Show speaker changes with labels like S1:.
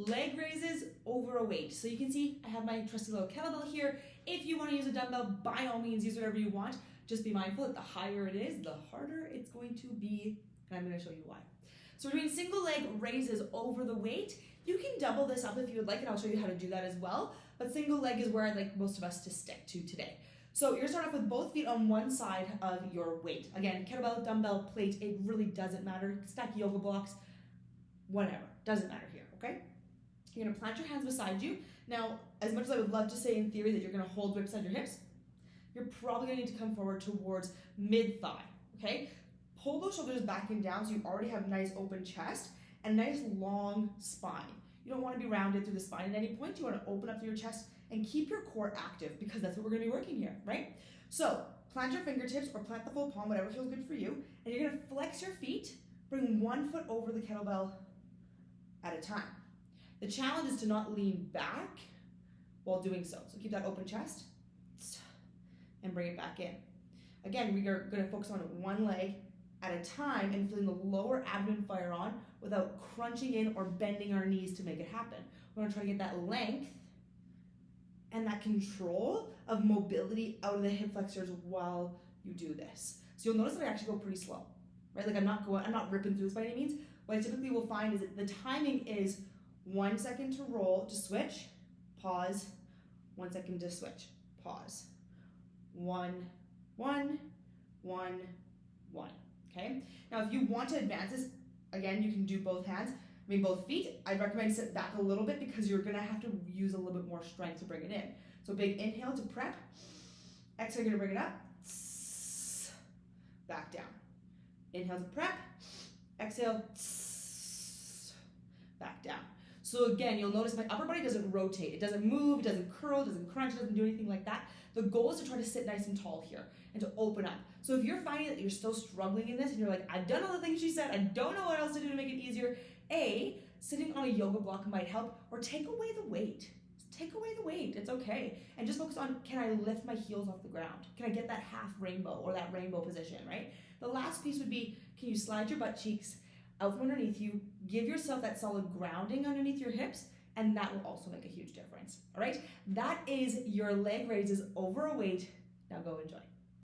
S1: leg raises over a weight. So you can see I have my trusty little kettlebell here. If you want to use a dumbbell, by all means, use whatever you want. Just be mindful that the higher it is, the harder it's going to be, and I'm going to show you why. So we're doing single leg raises over the weight. You can double this up if you would like, and I'll show you how to do that as well. But single leg is where I'd like most of us to stick to today. So you're gonna start off with both feet on one side of your weight. Again, kettlebell, dumbbell, plate, it really doesn't matter. Stack yoga blocks, whatever, doesn't matter here, okay? You're gonna plant your hands beside you. Now, as much as I would love to say in theory that you're gonna hold right beside your hips, you're probably gonna need to come forward towards mid-thigh, okay? Pull those shoulders back and down so you already have nice open chest and nice long spine. You don't wanna be rounded through the spine at any point. You wanna open up through your chest and keep your core active because that's what we're gonna be working here, right? So plant your fingertips or plant the full palm, whatever feels good for you, and you're gonna flex your feet, bring one foot over the kettlebell at a time. The challenge is to not lean back while doing so. So keep that open chest and bring it back in. Again, we are gonna focus on one leg at a time and feeling the lower abdomen fire on without crunching in or bending our knees to make it happen. We're gonna try to get that length and that control of mobility out of the hip flexors while you do this. So you'll notice that I actually go pretty slow, right? Like I'm not ripping through this by any means. What I typically will find is that the timing is 1 second to roll, to switch, pause, 1 second to switch, pause. 1, 1, 1, 1, okay? Now if you want to advance this, again, you can do both hands. Both feet. I'd recommend sit back a little bit because you're gonna have to use a little bit more strength to bring it in. So big inhale to prep. Exhale, you're gonna bring it up. Back down. Inhale to prep. Exhale. Back down. So again, you'll notice my upper body doesn't rotate. It doesn't move, it doesn't curl, it doesn't crunch, it doesn't do anything like that. The goal is to try to sit nice and tall here and to open up. So if you're finding that you're still struggling in this and you're like, I've done all the things she said, I don't know what else to do to make it easier, sitting on a yoga block might help, or take away the weight. Take away the weight, it's okay. And just focus on, can I lift my heels off the ground? Can I get that half rainbow or that rainbow position, right? The last piece would be, can you slide your butt cheeks out from underneath you, give yourself that solid grounding underneath your hips, and that will also make a huge difference, all right? That is your leg raises over a weight. Now go enjoy.